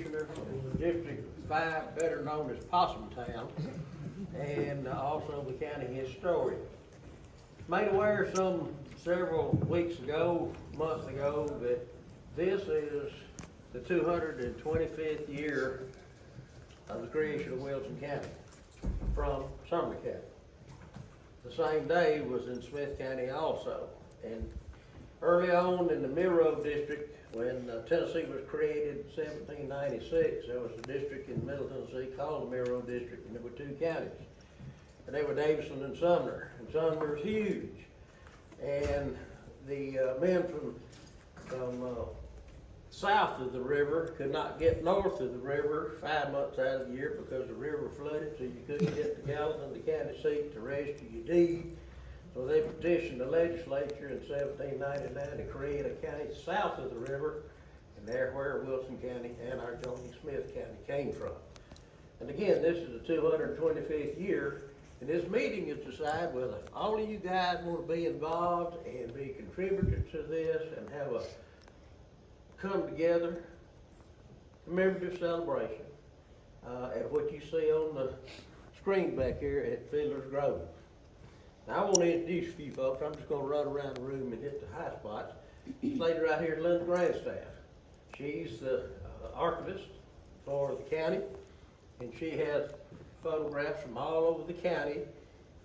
commissioner in District 5, better known as Possum Town, and also the county historian. Made aware several weeks ago, months ago, that this is the 225th year of the creation of Wilson County from Sumner County. The same day was in Smith County also. And early on in the Middle District, when Tennessee was created in 1796, there was a district in Middle Tennessee called the Middle District, and there were two counties. And they were Davidson and Sumner. And Sumner was huge. And the men from south of the river could not get north of the river 5 months out of the year because the river flooded, so you couldn't get to Gallatin, the county seat, to register your deed. So they petitioned the legislature in 1799 to create a county south of the river, and there where Wilson County and our joining Smith County came from. And again, this is the 225th year, and this meeting is to decide whether all of you guys want to be involved and be contributors to this and have a come together commemorative celebration at what you see on the screen back here at Fiddler's Grove. Now I want to introduce a few folks. I'm just going to run around the room and hit the high spots. This lady right here is Linda Grandstaff. She's the archivist for the county, and she has photographs from all over the county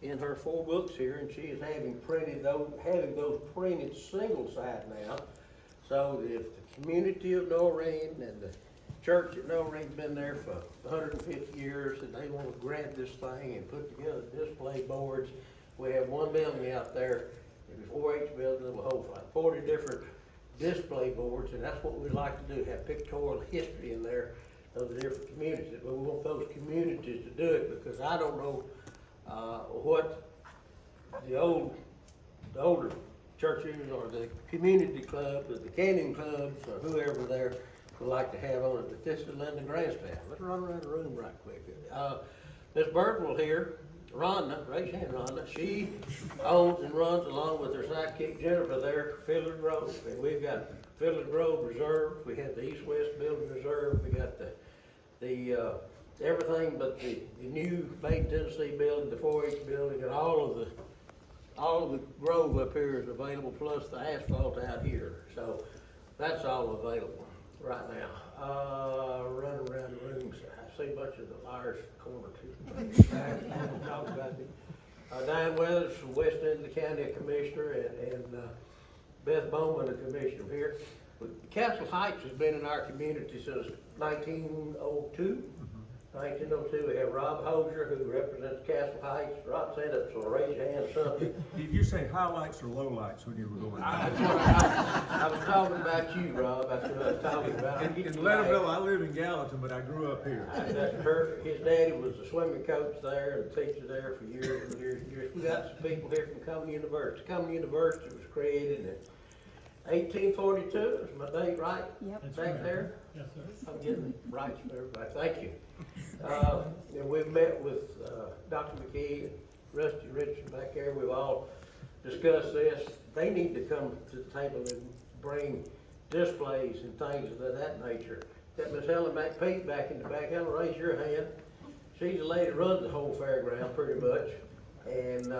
in her 4 books here, and she is having those printed single side now, so that if the community of Noreen and the church at Noreen's been there for 150 years, and they want to grab this thing and put together display boards. We have one building out there, the 4-H building, that will hold like 40 different display boards, and that's what we'd like to do, have pictorial history in there of the different communities. But we want those communities to do it, because I don't know what the older churches or the community clubs or the canning clubs or whoever there would like to have on it. But this is Linda Grandstaff. Let's run around the room right quick. Miss Birdwell here, Rhonda, raise your hand, Rhonda. She owns and runs, along with her sidekick Jennifer there, Fiddler's Grove. And we've got Fiddler's Grove Reserve. We have the East-West Building Reserve. We got the everything but the new Lebanon Tennessee building, the 4-H building, and all of the grove up here is available, plus the asphalt out here. So that's all available right now. Running around the room, I see a bunch of the liars corner too. Talk about it. Diane Weathers from West End of the county, a commissioner, and Beth Bowman, a commissioner here. Castle Heights has been in our community since 1902. 1902, we have Rob Hosier, who represents Castle Heights. Rob, stand up, so raise your hand or something. Did you say highlights or lowlights when you were going? I was talking about you, Rob. That's what I was talking about. In Leadville, I live in Gallatin, but I grew up here. That's perfect. His daddy was a swimming coach there and teacher there for years and years and years. We got some people here from Commonwealth University. Commonwealth University was created in 1842. Is my date right? Yep. Back there? Yes, sir. I'm getting rights for everybody. Thank you. And we've met with Dr. McKee and Rusty Richardson back there. We've all discussed this. They need to come to the table and bring displays and things of that nature. Got Miss Helen McPeak back in the back. Helen, raise your hand. She's the lady that runs the whole fairground pretty much. And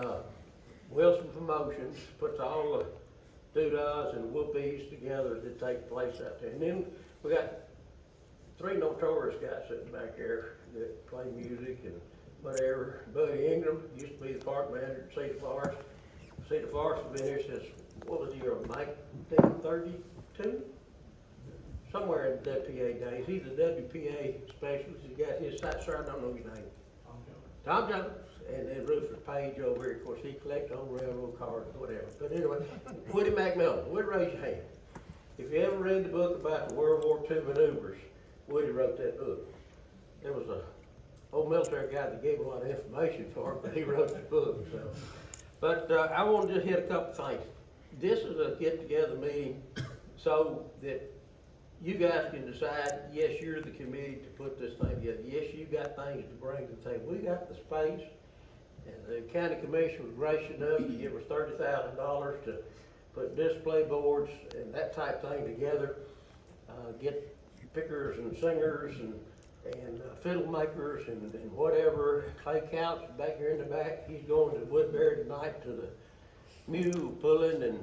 Wilson Promotions puts all the doodahs and whoopies together that take place out there. And then we got 3 notorious guys sitting back there that play music and whatever. Buddy Ingram used to be the park manager at Cedar Forest. Cedar Forest has been here since, what was the year, 1932? Somewhere in the WPA days. He's a WPA specialist. He got his site, sir, I don't know his name. Tom Jones. And then Rufus Page over here, of course, he collects old railroad cars or whatever. But anyway, Woody McMillan, Woody, raise your hand. If you ever read the book about the World War II maneuvers, Woody wrote that book. There was a old military guy that gave a lot of information for him, but he wrote the book. So, but I want to just hit a couple things. This is a get-together meeting so that you guys can decide, yes, you're the committee to put this thing together. Yes, you got things to bring to the table. We got the space, and the county commission was gracious enough to give us $30,000 to put display boards and that type thing together. Get pickers and singers and fiddle makers and whatever. Clay Couch back here in the back, he's going to Woodbury tonight to the mule pulling and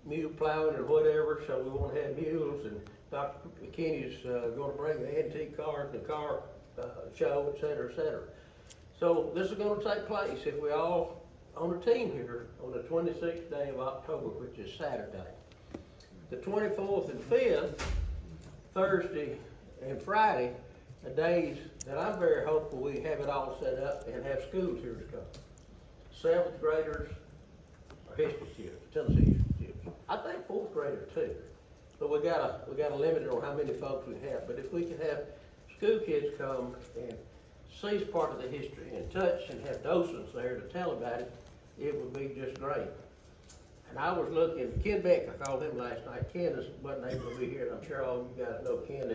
mule plowing and whatever, so we won't have mules. And Dr. McKinney's gonna bring the antique cars and the car show, et cetera, et cetera. So this is gonna take place if we all on a team here on the 26th day of October, which is Saturday. The 24th and 5th, Thursday and Friday, the days that I'm very hopeful we have it all set up and have schools here to come. 7th graders are history students, Tennessee history students. I think 4th graders too. But we gotta limit it on how many folks we have. But if we can have school kids come and see part of the history and touch and have docents there to tell about it, it would be just great. And I was looking, Ken Beck, I called him last night. Ken wasn't able to be here, and I'm sure all you guys know Ken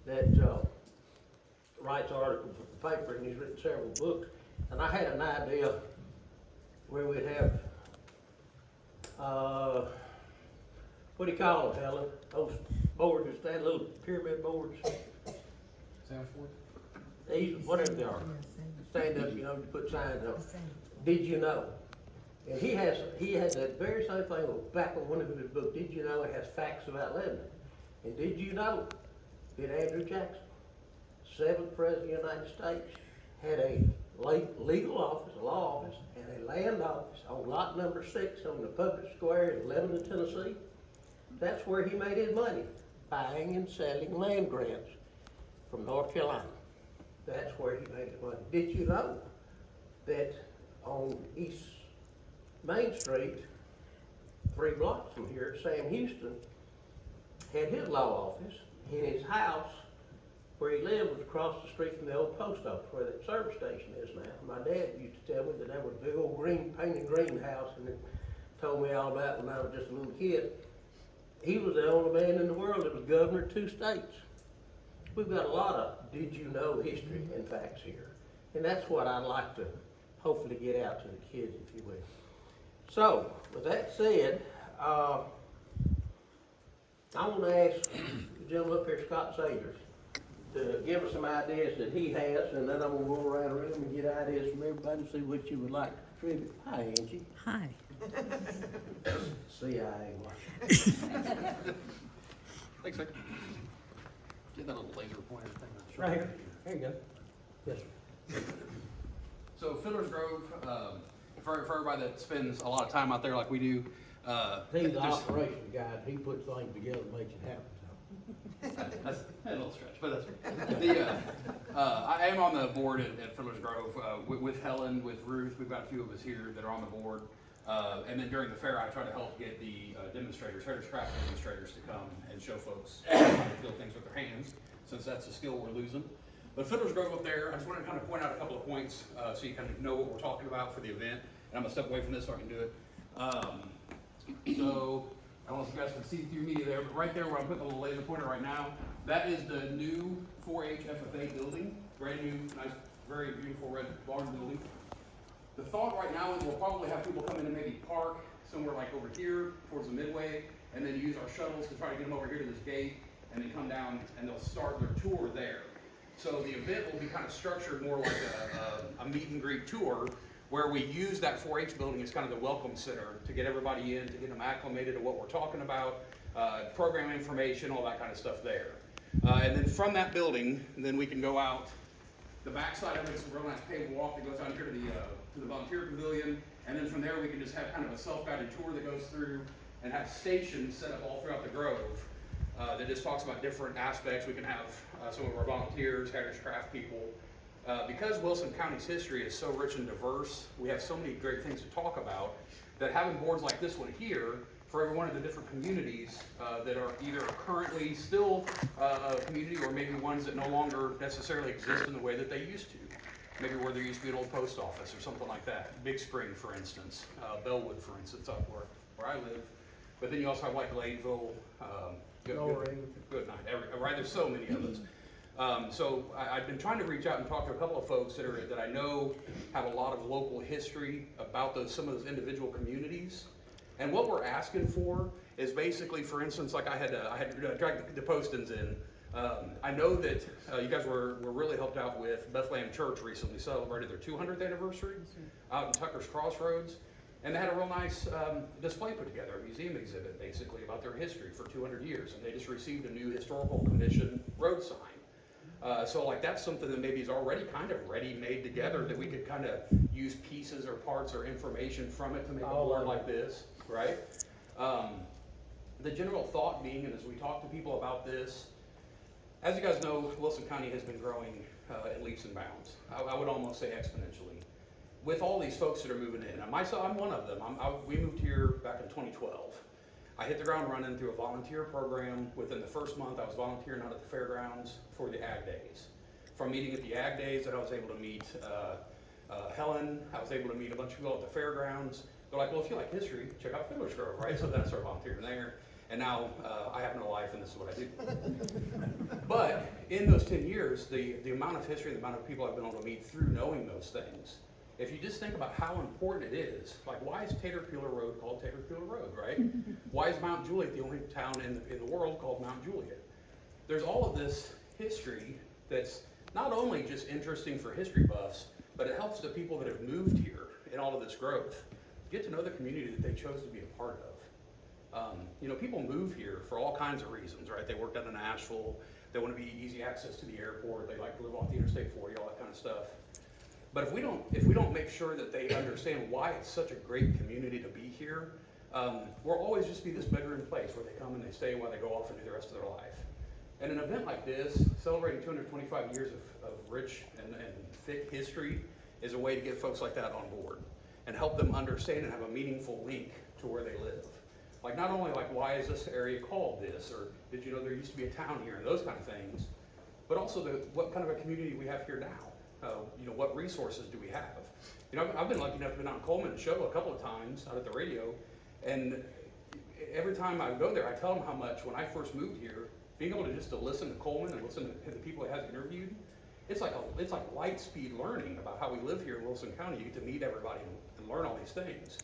that writes articles for the paper, and he's written several books. And I had an idea where we'd have, what do you call them, Helen? Those boards, just that little pyramid boards. These, whatever they are, stand up, you put signs up. Did you know? And he has that very same thing back on one of his books. Did you know it has facts about Lebanon? And did you know that Andrew Jackson, 7th President of the United States, had a legal office, a law office, and a land office on lot number 6 on the public square in Lebanon, Tennessee? That's where he made his money, buying and selling land grants from North Carolina. That's where he made his money. Did you know that on East Main Street, 3 blocks from here, Sam Houston had his law office, and his house where he lived was across the street from the old post office where that service station is now. My dad used to tell me that there was a big old painted green house, and it told me all about it when I was just a little kid. He was the only man in the world that was governor of 2 states. We've got a lot of did you know history and facts here. And that's what I'd like to hopefully get out to the kids, if you will. So, with that said, I want to ask the gentleman up here, Scott Sagers, to give us some ideas that he has, and then I'm going to go around the room and get ideas from everybody and see what you would like to contribute. Hi, Angie. Hi. See, I ain't watching. Thanks, sir. Get that little laser pointer thing. Right here. There you go. Yes, sir. So Fiddler's Grove, for everybody that spends a lot of time out there like we do, He's the there's- operation guy, and he puts things together and makes it happen, so. that's a little stretch, but that's I am on the board at Fiddler's Grove with Helen, with Ruth. We've got a few of us here that are on the board. And then during the fair, I try to help get the demonstrators, heritage craft demonstrators, to come and show folks how to feel things with their hands, since that's a skill we're losing. But Fiddler's Grove up there, I just want to kind of point out a couple of points so you kind of know what we're talking about for the event. And I'm going to step away from this so I can do it. So, I don't know if you guys can see through me there, but right there where I'm putting the little laser pointer right now, that is the new 4-H FFA building. Brand new, nice, very beautiful red barn building. The thought right now is we'll probably have people come in and maybe park somewhere like over here towards the midway, and then use our shuttles to try to get them over here to this gate, and then come down and they'll start their tour there. So the event will be kind of structured more like a meet and greet tour, where we use that 4-H building as kind of the welcome center to get everybody in, to get them acclimated to what we're talking about, program information, all that kind of stuff there. And then from that building, then we can go out. The backside of it is a real nice paved walk that goes out here to the volunteer pavilion, and then from there we can just have kind of a self-guided tour that goes through and have stations set up all throughout the Grove that just talks about different aspects. We can have some of our volunteers, heritage craft people. Because Wilson County's history is so rich and diverse, we have so many great things to talk about, that having boards like this one here for every one of the different communities that are either currently still a community, or maybe ones that no longer necessarily exist in the way that they used to. Maybe where there used to be an old post office or something like that. Big Spring, for instance, Bellwood, for instance, up where I live. But then you also have like Gladeville, good night, right? There's so many of us. So I've been trying to reach out and talk to a couple of folks that I know have a lot of local history about some of those individual communities. And what we're asking for is basically, for instance, like I had dragged the Postons in I know that you guys were really helped out with Bethlehem Church recently celebrated their 200th anniversary out in Tucker's Crossroads. And they had a real nice display put together, a museum exhibit basically about their history for 200 years. And they just received a new historical commission road sign. So like that's something that maybe is already kind of ready made together that we could kind of use pieces or parts or information from it to make a board like this, right? The general thought being, and as we talk to people about this, as you guys know, Wilson County has been growing in leaps and bounds. I would almost say exponentially. With all these folks that are moving in, and myself, I'm one of them. We moved here back in 2012. I hit the ground running through a volunteer program. Within the first month, I was volunteering out at the fairgrounds for the Ag Days. From meeting at the Ag Days, I was able to meet Helen. I was able to meet a bunch of people at the fairgrounds. They're like, well, if you like history, check out Fiddler's Grove, right? So then I started volunteering there. And now I have no life, and this is what I do. But in those 10 years, the amount of history, the amount of people I've been able to meet through knowing those things, if you just think about how important it is, like why is Taterpiller Road called Taterpiller Road, right? Why is Mount Juliet the only town in the world called Mount Juliet? There's all of this history that's not only just interesting for history buffs, but it helps the people that have moved here in all of this growth get to know the community that they chose to be a part of. People move here for all kinds of reasons, right? They work down in Asheville, they want to be easy access to the airport, they like to live off the Interstate 40, all that kind of stuff. But if we don't make sure that they understand why it's such a great community to be here, we'll always just be this bedroom place where they come and they stay while they go off and do the rest of their life. And an event like this, celebrating 225 years of rich and thick history, is a way to get folks like that on board and help them understand and have a meaningful link to where they live. Like not only like why is this area called this, or did you know there used to be a town here, and those kind of things, but also what kind of a community we have here now. What resources do we have? I've been lucky enough to be out in Coleman show a couple of times out at the radio, and every time I go there, I tell them how much when I first moved here, being able to just to listen to Coleman and listen to the people he has interviewed, it's like light speed learning about how we live here in Wilson County. You get to meet everybody and learn all these things.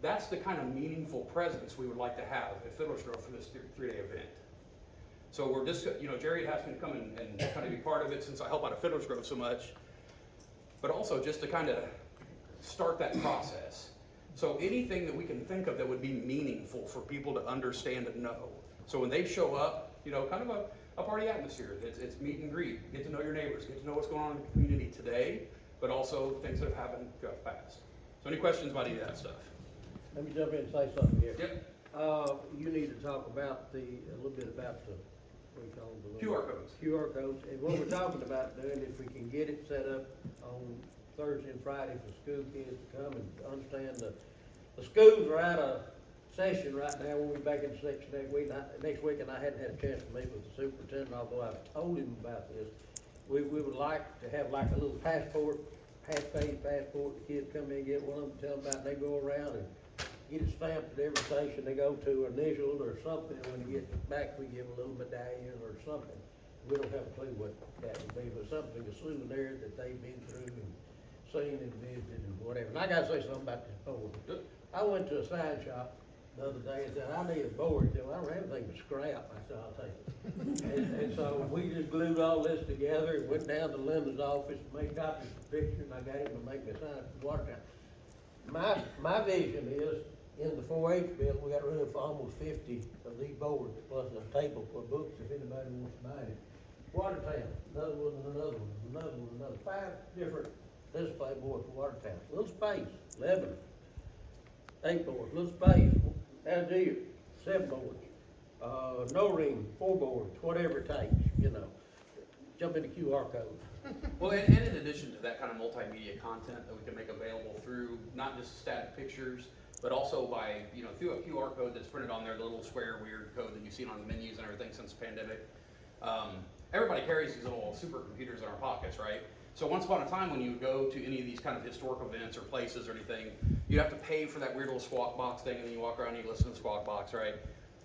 That's the kind of meaningful presence we would like to have at Fiddler's Grove for this 3-day event. So we're just, Jerry asked me to come and kind of be part of it since I help out at Fiddler's Grove so much, but also just to kind of start that process. So anything that we can think of that would be meaningful for people to understand and know. So when they show up, kind of a party atmosphere. It's meet and greet, get to know your neighbors, get to know what's going on in the community today, but also things that have happened throughout the past. So any questions about any of that stuff? Let me jump in and say something here. Yep. You need to talk about a little bit about the, what do you call them? QR codes. QR codes, and what we're talking about doing, if we can get it set up on Thursday and Friday for school kids to come and understand the schools are out of session right now. We'll be back in session next week, and I hadn't had a chance to meet with the superintendent, although I've told him about this. We would like to have like a little passport, half-page passport. The kids come in, get one of them, tell them about it, they go around and get it stamped at every station they go to, initialed or something. When they get back, we give a little medallion or something. We don't have a clue what that would be, but something, a souvenir that they've been through and seen and visited and whatever. And I gotta say something about this board. I went to a sign shop the other day and said, I need a board. They said, well, I don't have anything but scrap. I said, I'll take it. and so we just glued all this together and went down to Linda's office and made copies of pictures, and I got him to make me a sign for Watertown. My vision is, in the 4-H bill, we got room for almost 50 of these boards, plus a table for books if anybody wants to buy it. Watertown, another one and another one, another one, another. 5 different display boards for Watertown. Little space. Lebanon, 8 boards. Little space. Algiers, 7 boards. No ring, 4 boards. Whatever it takes, Jump into QR codes. Well, and in addition to that kind of multimedia content that we can make available through not just static pictures, but also by, through a QR code that's printed on there, the little square weird code that you've seen on the menus and everything since the pandemic. Everybody carries these little supercomputers in our pockets, right? So once upon a time when you would go to any of these kind of historic events or places or anything, you'd have to pay for that weird little squawk box thing, and then you walk around and you listen to the squawk box, right?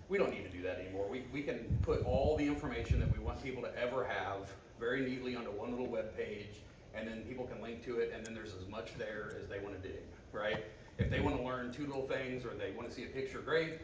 We don't need to do that anymore. We can put all the information that we want people to ever have very neatly onto one little web page, and then people can link to it, and then there's as much there as they want to dig, right? If they want to learn 2 little things or they want to see a picture, great.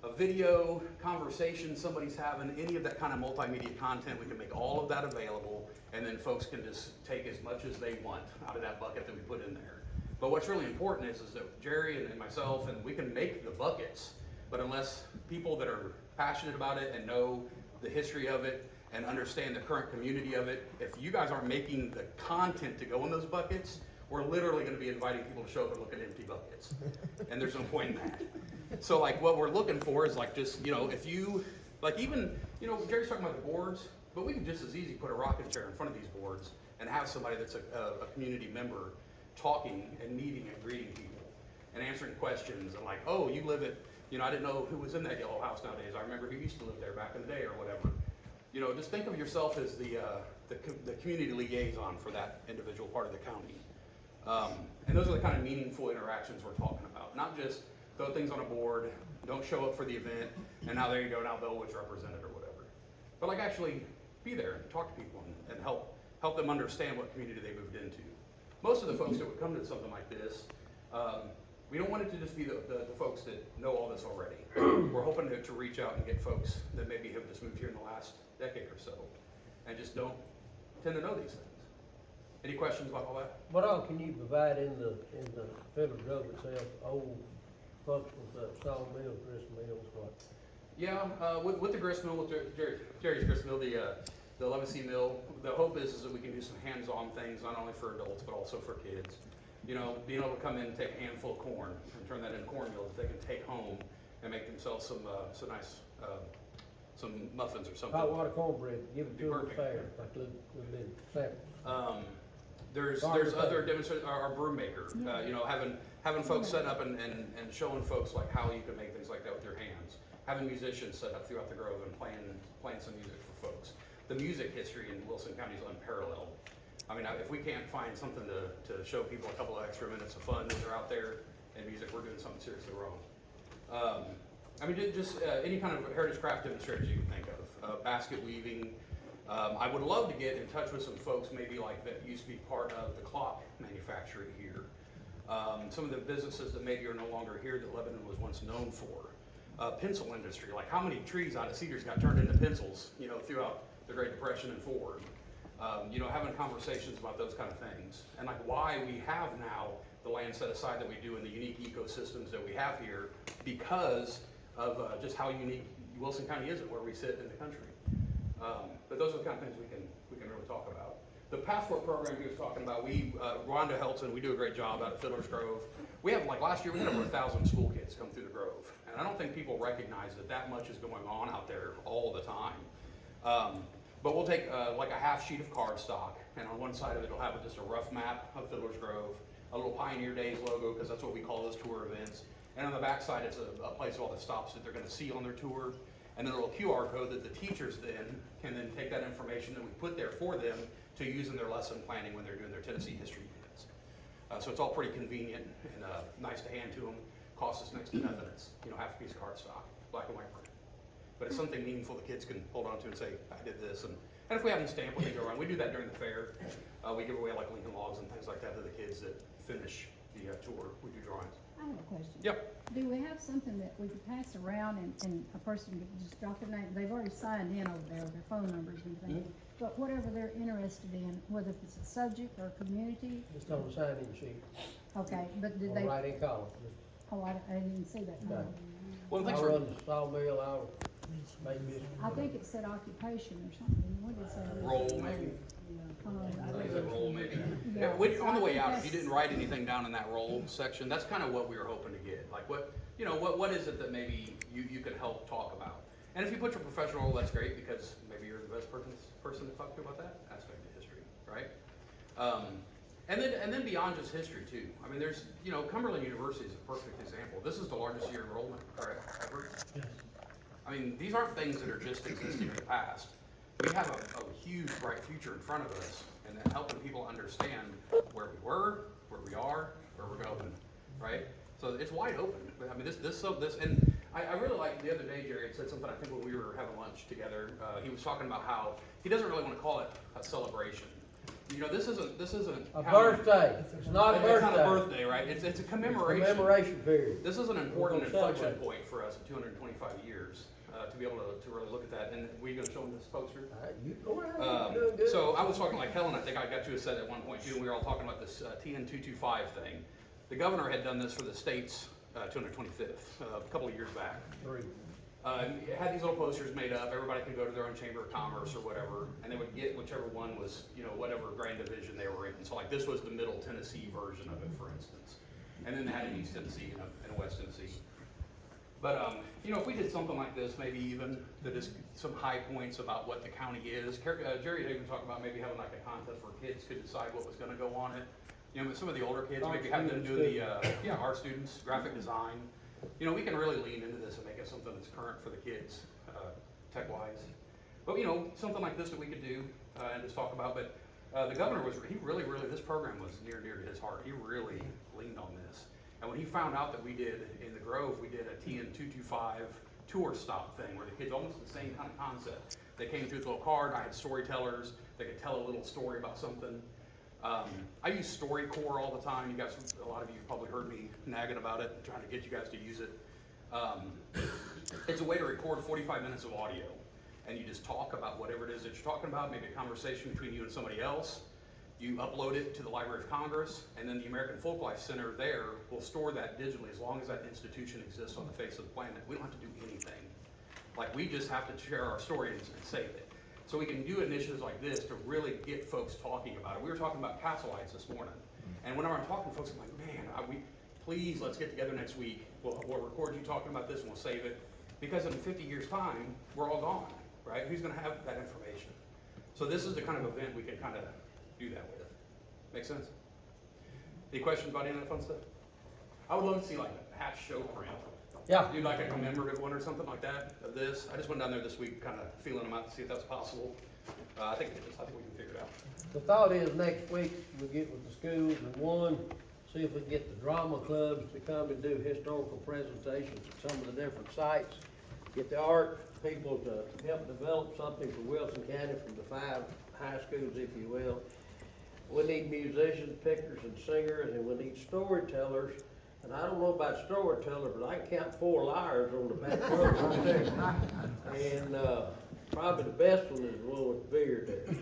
a video conversation somebody's having, any of that kind of multimedia content, we can make all of that available, and then folks can just take as much as they want out of that bucket that we put in there. But what's really important is that Jerry and myself, and we can make the buckets, but unless people that are passionate about it and know the history of it and understand the current community of it, if you guys aren't making the content to go in those buckets, we're literally gonna be inviting people to show up and look at empty buckets. And there's no point in that. So like what we're looking for is like just, you know, if you, like even, you know, Jerry's talking about the boards, but we can just as easy put a rocking chair in front of these boards and have somebody that's a community member talking and meeting and greeting people and answering questions and like, oh, you live at, you know, I didn't know who was in that yellow house nowadays. I remember who used to live there back in the day or whatever. You know, just think of yourself as the community liaison for that individual part of the county. And those are the kind of meaningful interactions we're talking about. Not just throw things on a board, don't show up for the event, and now there you go, now Bill was represented or whatever. But like actually be there and talk to people and help them understand what community they moved into. Most of the folks that would come to something like this, we don't want it to just be the folks that know all this already. We're hoping to reach out and get folks that maybe have just moved here in the last decade or so and just don't tend to know these things. Any questions about all that? What all can you provide in the Fiddler Grove itself, old functional stuff, sawmills, grist mills, what? Yeah, with the grist mill, with Jerry's grist mill, the Legacy mill, the hope is that we can do some hands-on things, not only for adults, but also for kids. You know, being able to come in and take a handful of corn and turn that into cornmeal that they can take home and make themselves some nice, some muffins or something. Hot water cornbread, give it to them Perfect. fair, like we've been samples. There's other demonstrations, our broom maker, you know, having folks set up and showing folks like how you can make things like that with your hands. Having musicians set up throughout the Grove and playing some music for folks. The music history in Wilson County is unparalleled. I mean, if we can't find something to show people a couple of extra minutes of fun when they're out there in music, we're doing something seriously wrong. I mean, just any kind of heritage craft demonstrators you can think of. Basket weaving. I would love to get in touch with some folks maybe like that used to be part of the clock manufacturing here. Some of the businesses that maybe are no longer here that Lebanon was once known for. Pencil industry, like how many trees out of cedars got turned into pencils, you know, throughout the Great Depression and forward. You know, having conversations about those kind of things and like why we have now the land set aside that we do in the unique ecosystems that we have here because of just how unique Wilson County is and where we sit in the country. But those are the kind of things we can really talk about. The passport program he was talking about, Rhonda Helton, we do a great job out at Fiddler's Grove. We have, like last year, we had over 1,000 school kids come through the Grove. And I don't think people recognize that much is going on out there all the time. But we'll take like a half sheet of cardstock, and on one side of it, it'll have just a rough map of Fiddler's Grove, a little Pioneer Days logo, because that's what we call those tour events. And on the back side, it's a place of all the stops that they're gonna see on their tour. And then a little QR code that the teachers can then take that information that we put there for them to use in their lesson planning when they're doing their Tennessee history units. So it's all pretty convenient and nice to hand to them. Costs us next to nothing. It's, you know, half a piece of cardstock, black and white print. But it's something meaningful the kids can hold on to and say, I did this. And if we have them stamp when they go around, we do that during the fair. We give away like Lincoln Logs and things like that to the kids that finish the tour. We do drawings. I have a question. Yep. Do we have something that we could pass around and a person could just drop their name? They've already signed in over there, their phone numbers and things. But whatever they're interested in, whether it's a subject or a community. Just on the sign-in sheet, Okay, but did or they? right in column. Oh, I didn't see that. No. Well, I thanks for. run the sawmill, I'll make this. I think it said occupation or something. What did it say? Role, maybe. I I think it's a roll maybe. Yeah, so On the I way think out, if you that's- didn't write anything down in that roll section, that's kind of what we were hoping to get. Like what, you know, what is it that maybe you can help talk about? And if you put your professional role, that's great because maybe you're the best person to talk to about that aspect of history, right? And then beyond just history too. I mean, there's, you know, Cumberland University is a perfect example. This is the largest year enrollment, correct, ever? Yes. I mean, these aren't things that are just existing in the past. We have a huge, bright future in front of us, and then helping people understand where we were, where we are, where we're going, right? So it's wide open. I mean, and I really like the other day, Jerry had said something, I think when we were having lunch together, he was talking about how he doesn't really want to call it a celebration. You know, this isn't A county- birthday, it's not a It's not a birthday. birthday, right? It's a commemoration. Commemoration period. This is an important We're gonna inflection celebrate. point for us at 225 years, to be able to really look at that. And we're gonna show them this poster? You go ahead, you're doing good. So I was talking like Helen, I think I got you a set at one point too, and we were all talking about this TN225 thing. The governor had done this for the state's 225th, a couple of years back. It had these little posters made up, everybody could go to their own chamber of commerce or whatever, and they would get whichever one was, you know, whatever grand division they were in. So like this was the Middle Tennessee version of it, for instance. And then they had an East Tennessee and a West Tennessee. But, you know, if we did something like this, maybe even that is some high points about what the county is. Jerry had even talked about maybe having like a contest where kids could decide what was gonna go on it. You know, with some of the older kids, maybe have them do the, our students, graphic design. You know, we can really lean into this and make it something that's current for the kids, tech-wise. But, you know, something like this that we could do and just talk about. But the governor he really, this program was near to his heart. He really leaned on this. And when he found out that we did, in the Grove, we did a TN225 tour stop thing where the kids, almost the same kind of concept. They came through with a little card, I had storytellers, they could tell a little story about something. I use StoryCorps all the time. You guys, a lot of you have probably heard me nagging about it, trying to get you guys to use it. It's a way to record 45 minutes of audio, and you just talk about whatever it is that you're talking about, maybe a conversation between you and somebody else. You upload it to the Library of Congress, and then the American Folklife Center there will store that digitally as long as that institution exists on the face of the planet. We don't have to do anything. Like, we just have to share our story and save it. So we can do initiatives like this to really get folks talking about it. We were talking about Castleites this morning, and whenever I'm talking to folks, I'm like, man, please, let's get together next week. We'll record you talking about this and we'll save it. Because in 50 years' time, we're all gone, right? Who's gonna have that information? So this is the kind of event we can kind of do that with. Make sense? Any questions about any of that fun stuff? I would love to see like a hatch show print. Yeah. Do like a commemorative one or something like that of this. I just went down there this week, kind of feeling them out to see if that's possible. I think it is. I think we can figure it out. The thought is next week we'll get with the schools and see if we can get the drama clubs to come and do historical presentations at some of the different sites. Get the art people to help develop something for Wilson County from the 5 high schools, if you will. We need musicians, pickers, and singers, and we need storytellers. And I don't know about storytellers, but I can count 4 liars on the back row right there. And probably the best one is the one with the beard there.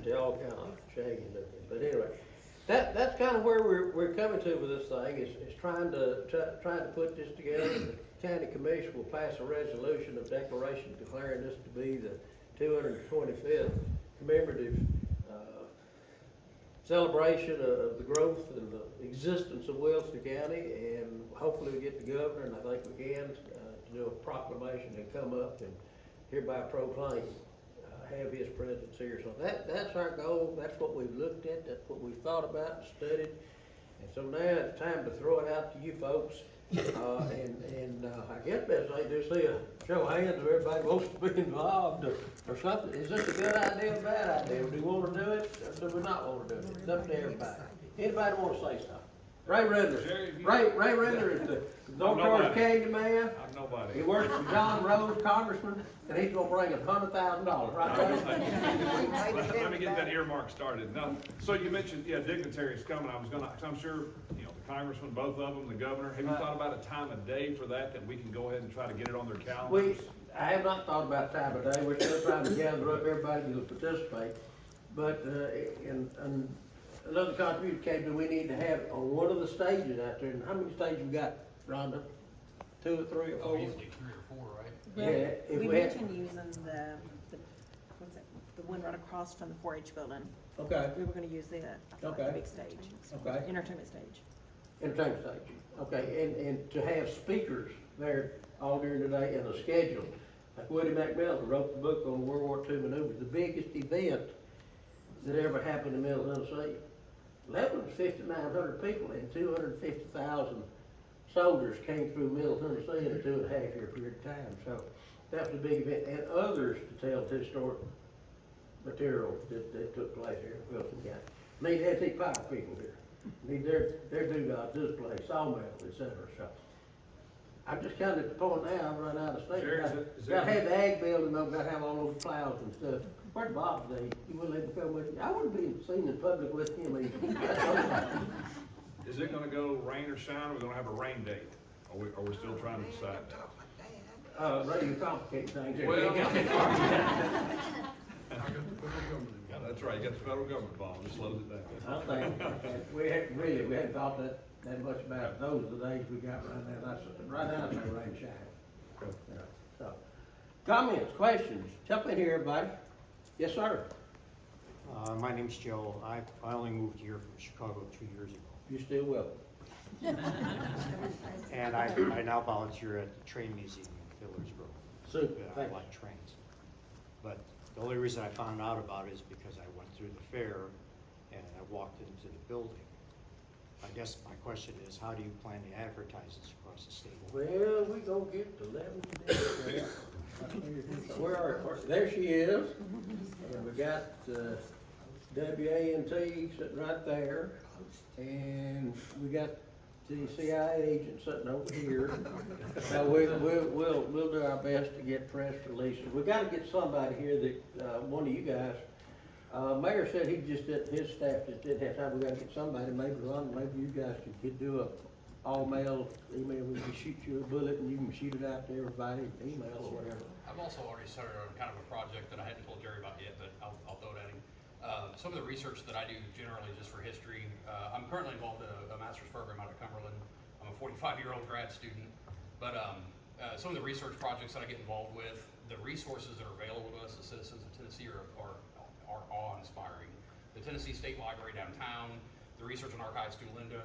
They all kind of shaggy looking. But anyway, that's kind of where we're coming to with this thing. Is trying to put this together. The county commission will pass a resolution of declaration declaring this to be the 225th commemorative celebration of the growth and the existence of Wilson County, and hopefully we get the governor, and I think we can, to do a proclamation and come up and hereby proclaim, have his presence here. So that's our goal, that's what we've looked at, that's what we've thought about and studied. And so now it's time to throw it out to you folks. I guess best I do see a show of hands if everybody wants to be involved or something. Is this a good idea or a bad idea? Do we want to do it or do we not want to do it? It's up to everybody. Anybody want to say something? Ray Render. Ray Render is the North Georgia Candy man. I'm nobody. He works for John Rose, congressman, and he's gonna bring us $100,000, right? Let me get that earmark started. Now, so you mentioned, dignitaries coming. I'm sure, the congressman, both of them, the governor. Have you thought about a time of day for that we can go ahead and try to get it on their calendars? I have not thought about time of day. We're still trying to gather up everybody who will participate. But, and another contribution came to, we need to have on one of the stages out there. And how many stages we got, Rhonda? 2 or 3 or 4? Usually 3 or 4, right? Yeah, if We we had- mentioned using the one right across from the 4-H building. Okay, We were gonna use the Okay. big stage, okay. entertainment stage. Entertainment stage. Okay, and to have speakers there all during the day and a schedule. Like Woody McMillan wrote the book on World War II maneuvers, the biggest event that ever happened in Middle Tennessee. That was 5,900 people and 250,000 soldiers came through Middle Tennessee in a 2.5-year period of time. So that was a big event, and others to tell the historic material that took place here in Wilson County. Need antique power people here. Need their dugouts display, sawmill, etc. So I'm just kind of at the point now, I've run out of space. Jerry, Gotta have the ag building, though, gotta have all those plows and stuff Where's Bob today? You wouldn't let him come with you? I wouldn't be seen in public with him either. Is it gonna go rain or shine, or are we gonna have a rain date? Are we still trying to decide? Ready to complicate things. Well, yeah, that's right, you got the federal government involved, just slows it down. I think, we hadn't thought that much about those are the days we got right now. That's, right now, it's rain and shine. Okay. Yeah, so, comments, questions, jump in here, everybody. Yes, sir. My name's Joe. I only moved here from Chicago 2 years ago. You still welcome. And I now volunteer at the Train Museum in Fiddlersboro. Super, I thank you. like trains. But the only reason I found out about it is because I went through the fair and I walked into the building. I guess my question is, how do you plan to advertise this across the state? Well, we gonna get to 11 there she is. And we got, WANT sitting right there. And we got the CIA agent sitting over here. So we'll do our best to get press releases. We gotta get somebody here that, one of you guys, Mayor said he just did, his staff just didn't have time. We gotta get somebody, maybe Ron, maybe you guys could do a all mail email. We can shoot you a bullet and you can shoot it out to everybody, email or whatever. I've also already started on kind of a project that I hadn't told Jerry about yet, but I'll throw it at him. Some of the research that I do generally just for history, I'm currently involved in a master's program out of Cumberland. I'm a 45-year-old grad student, but some of the research projects that I get involved with, the resources that are available to us as citizens of Tennessee are awe-inspiring. The Tennessee State Library downtown, the Research and Archives through Linda.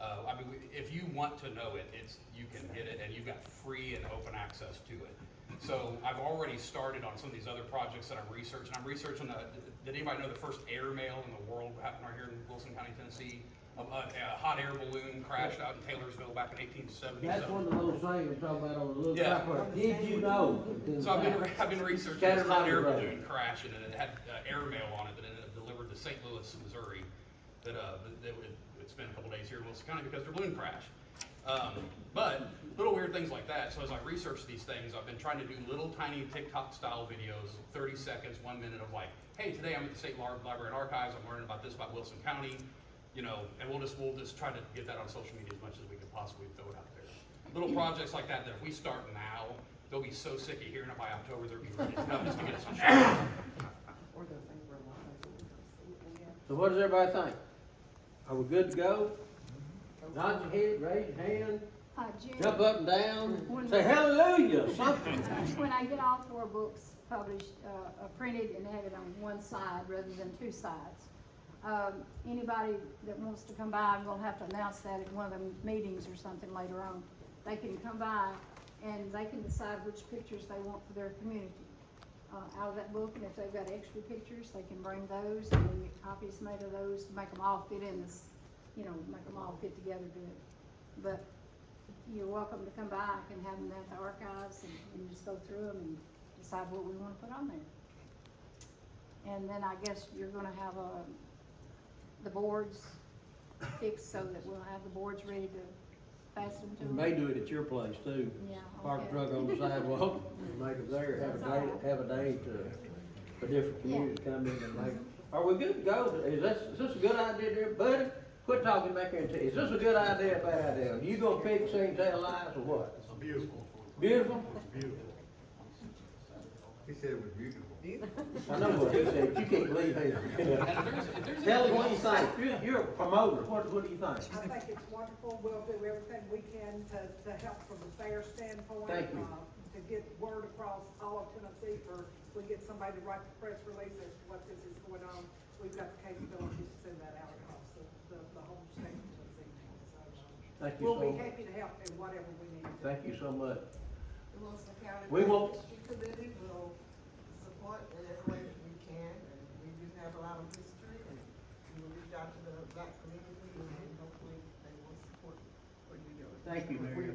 I mean, if you want to know it, you can get it, and you've got free and open access to it. So I've already started on some of these other projects that I'm researching. I'm researching did anybody know the first airmail in the world happened right here in Wilson County, Tennessee? A hot air balloon crashed out in Taylorsville back in 1877. That's one of those things we're talking about on the little Yeah. paper. Did you know? So I've been researching this hot air balloon crash, and it had airmail on it that ended up delivered to St. Louis, Missouri. That would spend a couple days here in Wilson County because their balloon crashed. But little weird things like that. So as I research these things, I've been trying to do little tiny TikTok style videos, 30 seconds, 1 minute of like, hey, today I'm at the State Library and Archives. I'm learning about this about Wilson County, you know, and we'll just try to get that on social media as much as we can possibly throw it out there. Little projects like that if we start now, they'll be so sick of hearing it by October, they'll be ready to come just to get us on show. So what does everybody think? Are we good to go? Nod your head, raise your hand, Jim, jump up and down, say hallelujah, something. when I get all 4 books published, printed and have it on one side rather than 2 sides, anybody that wants to come by, we'll have to announce that at one of the meetings or something later on. They can come by and they can decide which pictures they want for their community. Out of that book, and if they've got extra pictures, they can bring those, and we get copies made of those to make them all fit in this, you know, make them all fit together good. But you're welcome to come by and have them at the archives and just go through them and decide what we want to put on there. And then I guess you're gonna have the boards fixed so that we'll have the boards ready to fasten to We them. may do it at your place too. Yeah, Park a okay. truck on the sidewalk, make it there, have a day for different communities to come in and make. Are we good to go? Is this a good idea there, buddy? Quit talking back here and tell, is this a good idea, a bad idea? You gonna pick, sing, tell lies, or what? It's beautiful. Beautiful? It's beautiful. He said it was beautiful. I know what he said, you can't believe him. Tell him what you think. You're a promoter, what do you think? I think it's wonderful. We'll do everything we can to help from the fair standpoint. Thank you. To get word across all of Tennessee, or we get somebody to write the press release as to what this is going on. We've got the capability to send that out across the whole state of Tennessee. Thank you We'll so be much. happy to help in whatever we need. Thank you so much. The Wilson County We won't- History Committee will support in every way that we can, and we do have a lot of history, and we will reach out to the black community, and hopefully they will support what you're doing. Thank you, Mary.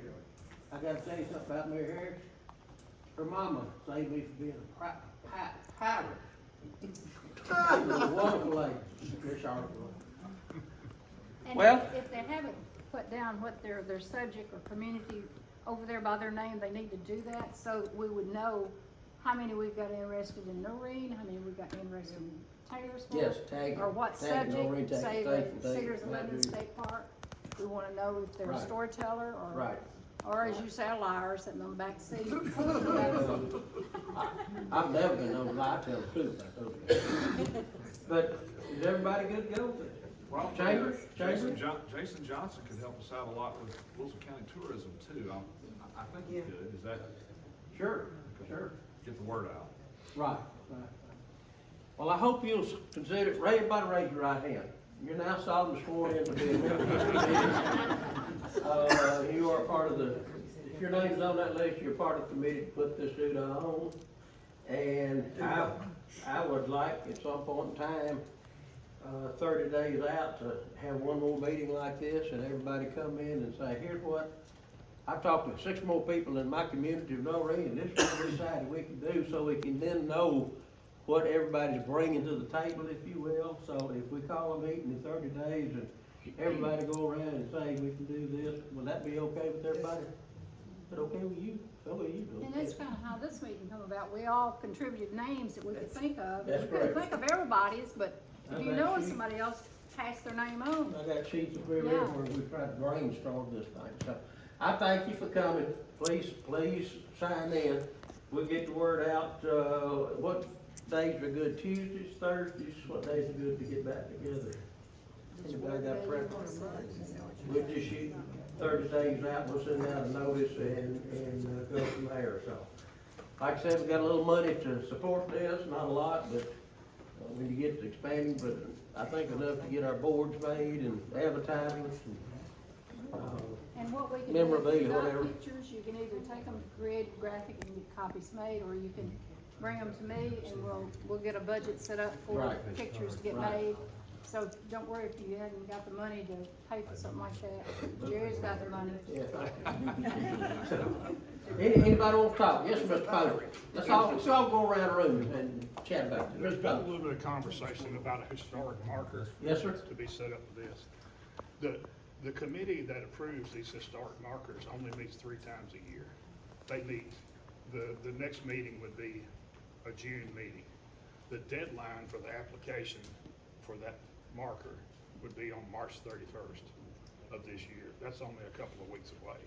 I gotta tell you something about Mary Harris. Her mama saved me from being a pirate. She was a wonderful lady. Very sharp. And Well- if they haven't put down what their subject or community over there by their name, they need to do that, so that we would know how many we've got interested in Noreen, how many we've got interested in Taylorsville? Yes, tag. Or what tag Noreen, subject, tag say state, the tag Cedars of Lebanon Matthew. State Park. We wanna know if they're a Right. storyteller or. Right. Or as you say, a liar sitting on the back seat. I've never been known to lie, I tell the truth, I told you. But is everybody good to go? Well, Chambers? Jason Johnson could help us out a lot with Wilson County tourism too. I think he could. Is that? Sure, sure. Get the word out. Right, right. Well, I hope you'll consider, everybody raise your right hand. You're now solemnly sworn in to be a member of this committee. You are part of the, if your name's on that list, you're part of the committee to put this dude on. And I would like at some point in time, 30 days out, to have one more meeting like this and everybody come in and say, here's what, I've talked to 6 more people in my community of Noreen, and this is what we decided we can do, so we can then know what everybody's bringing to the table, if you will. So if we call a meeting in 30 days and everybody go around and say we can do this, will that be okay with everybody? Is that okay with you? So will you? And that's kinda how this meeting come about. We all contributed names that we could think of. That's We couldn't correct. think of everybody's, but if you I've know of actually- somebody else, pass their name on. I got sheets of paper Yeah. where we tried to brainstorm this thing, so I thank you for coming. Please sign in. We'll get the word out, what days are good, Tuesdays, Thursdays, what days are good to get back together? Anybody got a preference? We'll just shoot 30 days out, we'll send out a notice and go from there, so. Like I said, we got a little money to support this, not a lot, but when you get to expanding, but I think enough to get our boards made and advertisements and, And what we can do, if memorabilia, you got whatever. pictures, you can either take them to Creative Graphic and get copies made, or you can bring them to me and we'll get a budget set up for Right. pictures to get Right. made. So don't worry if you hadn't got the money to pay for something like that. Jerry's got the money. yeah. Anybody want to talk? Yes, Mr. Poser. Let's all go around the room and chat about it. There's Mr. been a Poser. little bit of conversation about a historic marker. Yes, sir. To be set up for this. The committee that approves these historic markers only meets 3 times a year. They meet, the next meeting would be a June meeting. The deadline for the application for that marker would be on March 31st of this year. That's only a couple of weeks away.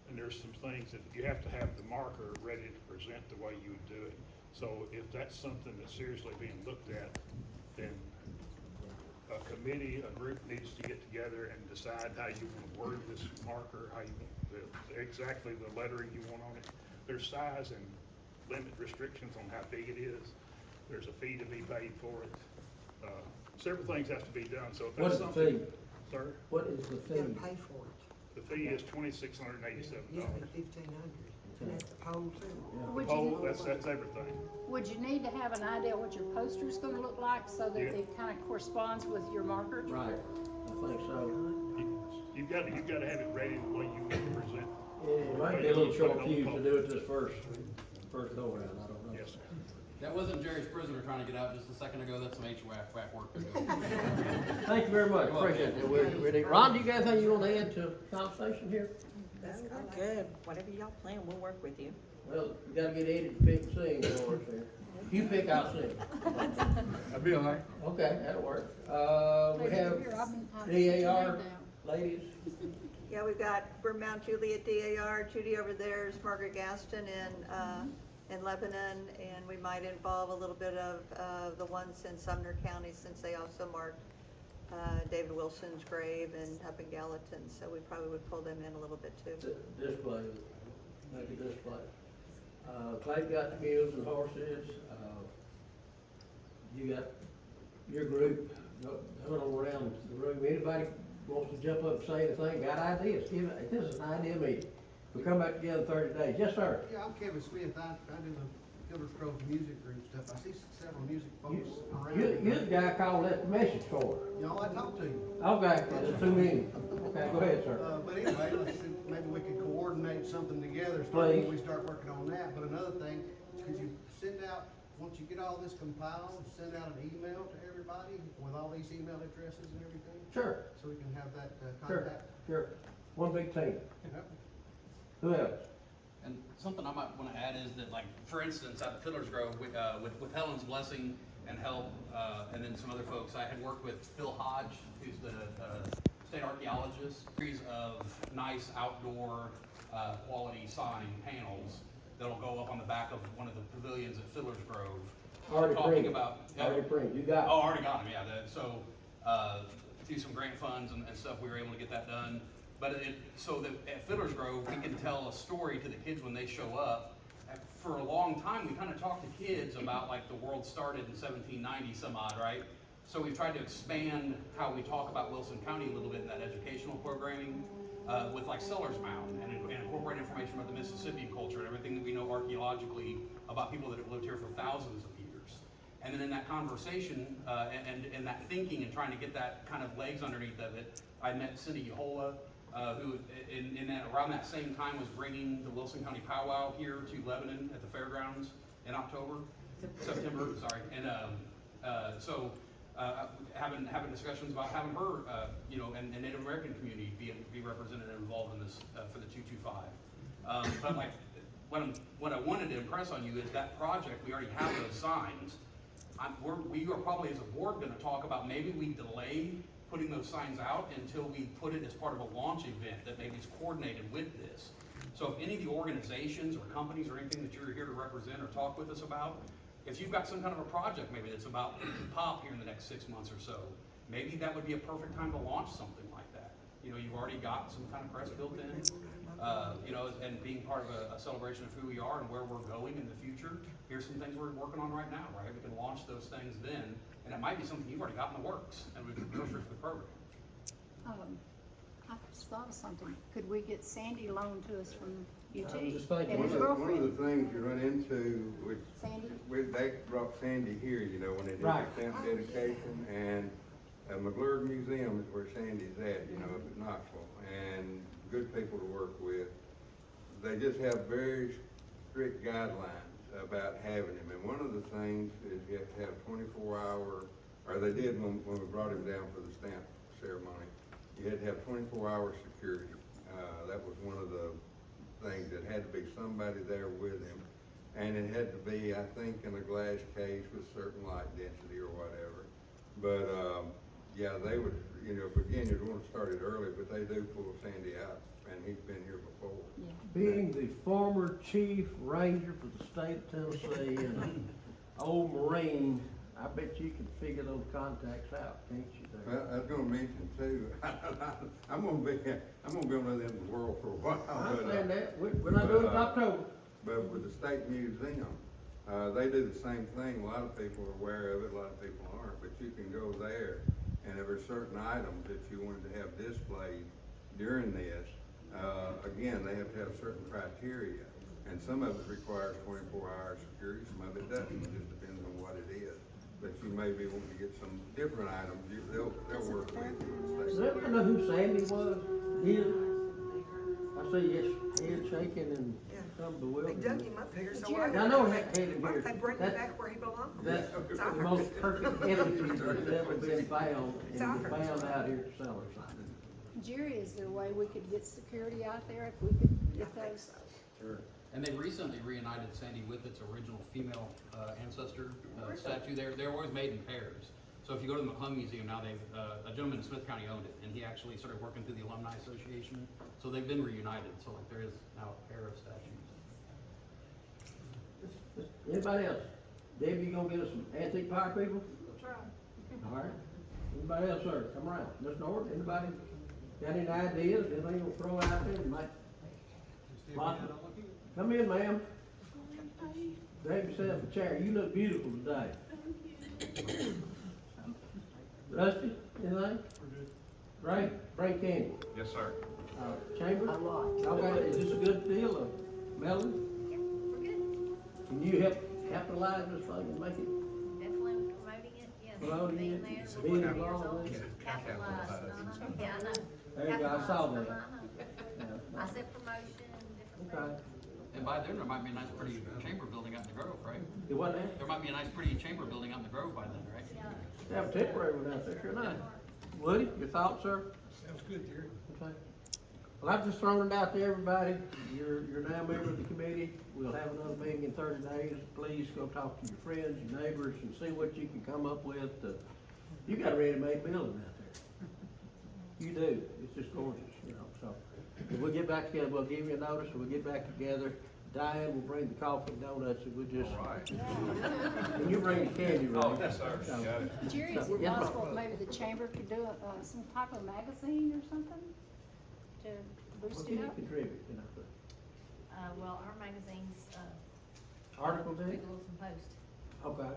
And there's some things that you have to have the marker ready to present the way you would do it. So if that's something that's seriously being looked at, then a committee, a group needs to get together and decide how you want to word this marker, how you want exactly the lettering you want on it. There's size and limit restrictions on how big it is. There's a fee to be paid for it. Several things have to be done, so if What that's is the something. fee? Sir, What is the You fee? gotta pay for it. the fee is $2,687. Used to be 1,500, and that's the pole too. Would Oh, you, that's everything. would you need to have an idea what your poster's gonna look like so that Yeah. it kinda corresponds with your marker? Right, I think so. You've got to have it ready the way you want to present. It might be a little short fuse to do it this first go around, I don't know. Yes, sir. That wasn't Jerry's prisoner trying to get out just a second ago. That's some HVAC work to do. Thank you very much, appreciate it. Ron, do you got anything you want to add to the conversation here? That's good. Whatever y'all plan, we'll work with you. Well, we gotta get Eddie to pick and sing for us here. You pick, I'll sing. I'll be all right. Okay, that'll work. We have Here, I've been- I've put your DAR, name down. ladies. Yeah, we've got Mount Juliet DAR, Judy over there is Margaret Gaston in Lebanon, and we might involve a little bit of the ones in Sumner County, since they also marked David Wilson's grave and up in Gallatin, so we probably would pull them in a little bit too. Display, make a display. Clay got the mules and horses. You got your group going around the room. Anybody wants to jump up and say anything, got ideas, this is an idea meeting. We come back together in 30 days. Yes, sir. Yeah, I'm Kevin Smith. I do the Fiddler Grove music group stuff. I see several music folks around. You're the guy called left the message for. Y'all, I talked to you. Okay, there's too many. Okay, go ahead, sir. But anyway, let's see, maybe we could coordinate something together, Please. when we start working on that. But another thing, could you send out, once you get all this compiled, send out an email to everybody with all these email addresses and everything? Sure, So we can have that sure, contact. sure. One big team. Yep. Who else? And something I might wanna add is that, like, for instance, at the Fiddler's Grove, with Helen's blessing and help, and then some other folks, I had worked with Phil Hodge, who's the state archaeologist, series of nice outdoor, quality sign panels that'll go up on the back of one of the pavilions at Fiddler's Grove. Already Talking printed. about. Already printed, you got it. Oh, already got them, yeah, through some grant funds and stuff, we were able to get that done. But so that at Fiddler's Grove, we can tell a story to the kids when they show up. For a long time, we kind of talked to kids about like the world started in 1790 some odd, right? So we've tried to expand how we talk about Wilson County a little bit in that educational programming, with like Sellers Mound and incorporate information about the Mississippian culture and everything that we know archaeologically about people that have lived here for thousands of years. And then in that conversation, and that thinking and trying to get that kind of legs underneath of it, I met Cindy Yehola, who around that same time was bringing the Wilson County Powwow here to Lebanon at the fairgrounds in September, sorry. And so having discussions about having her, and Native American community be represented and involved in this for the 225. But like, what I wanted to impress on you is that project, we already have those signs. We are probably as a board gonna talk about maybe we delay putting those signs out until we put it as part of a launch event that maybe is coordinated with this. So if any of the organizations or companies or anything that you're here to represent or talk with us about, if you've got some kind of a project maybe that's about to pop here in the next 6 months or so, maybe that would be a perfect time to launch something like that. You've already got some kind of press built in, and being part of a celebration of who we are and where we're going in the future. Here's some things we're working on right now, right? We can launch those things then, and it might be something you've already got in the works, and we can go through the program. I just thought of something. Could we get Sandy loaned to us from UT? I was just thinking, And his One of girlfriend, the things you run into Sandy? they brought Sandy here, when they did the Right. stamp dedication, and McClure Museum is where Sandy's at, up at Knoxville, and good people to work with. They just have very strict guidelines about having him, and one of the things is you have to have 24-hour, or they did when we brought him down for the stamp ceremony, you had to have 24-hour security. That was one of the things, that had to be somebody there with him, and it had to be, I think, in a glass case with certain light density or whatever. But, they would, again, you'd want to start it early, but they do pull Sandy out, and he's been here before. Yeah. being the former chief ranger for the state of Tennessee and an old Marine, I bet you can figure those contacts out, can't you? Well, I was gonna mention too, I'm gonna be on the other end of the world for a while. I but, understand that, we're not doing it in October. But with the state museum, they do the same thing. A lot of people are aware of it, a lot of people aren't, but you can go there, and there are certain items that you wanted to have displayed during this. Again, they have to have certain criteria, and some of it requires 24-hour security, some of it doesn't, it just depends on what it is. But you may be wanting to get some different items, they'll work with you. Does everybody know who Sandy was? I see his head shaking and some They bewildered. dug him up here, so Jerry. I know that head in why here. don't they bring him That's- back where he belongs? That's the most perfect evidence that's ever been found, and found out here at Sellers. Jerry, is there a way we could get security out there if we could get those? Sure. And they recently reunited Sandy with its original female ancestor statue. They're always made in pairs. So if you go to the McClung Museum now, a gentleman in Smith County owned it, and he actually started working through the Alumni Association. So they've been reunited. So like there is now a pair of statues. Anybody else? Debbie, you gonna get us some antique fire people? We'll try. All right. Anybody else, sir? Come around. Ms. Norwood, anybody got any ideas, anything you wanna throw out there that might? Come in, ma'am. Grab yourself a chair. You look beautiful today. Rusty, anything? Ray, bring candy. Yes, sir. Chamber? A lot. Y'all got, is this a good deal of Melody? We're good. Can you help capitalize this thing and make it? Definitely promoting it, yes. Promoting Being it, there, being supporting involved yourself, with it. capitalize. Yeah, I know. There you go, I saw that. I said promotion and different Okay. things. And by then, there might be a nice pretty chamber building out in the Grove, right? It wasn't that? There might be a nice pretty chamber building out in the Grove by then, right? They have a temporary one out there, sure enough. Woody, your thoughts, sir? Sounds good, Jerry. Okay. Well, I've just thrown it out to everybody. You're now a member of the committee. We'll have another meeting in 30 days. Please go talk to your friends, your neighbors, and see what you can come up with. You got a ready-made building out there. You do. It's just gorgeous, you know, so. If we'll get back together, we'll give you a notice, and we'll get back together. Diane will bring the coffee and donuts, and we'll just. All right. And you bring the candy, right? Oh, yes, sir. So- Got it. Jerry, is it Yes, ma'am. possible maybe the chamber could do some type of magazine or something to What boost can it you up? contribute, you know? Well, our magazine's, Articles in Big it? Wilson Post, Okay.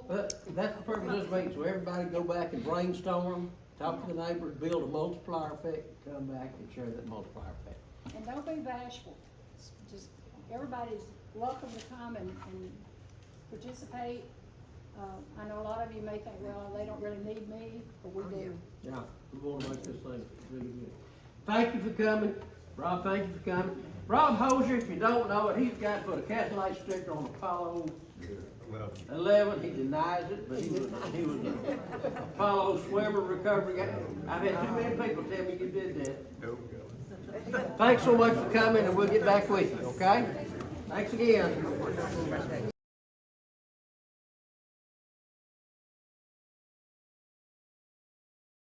but. But that's the purpose of this meeting, so everybody go back and brainstorm, talk to the neighbors, build a multiplier effect, come back and share that multiplier effect. And don't be bashful. Just, everybody's welcome to come and participate. I know a lot of you may think, well, they don't really need me, but we do. Yeah, we wanna make this thing really good. Thank you for coming. Rob, thank you for coming. Rob Hosier, if you don't know it, he's got to put a Catholic sticker on Apollo 11. He denies it, but he was an Apollo swimmer, recovery guy. I've had too many people tell me you did that. Thanks so much for coming, and we'll get back with you, okay? Thanks again.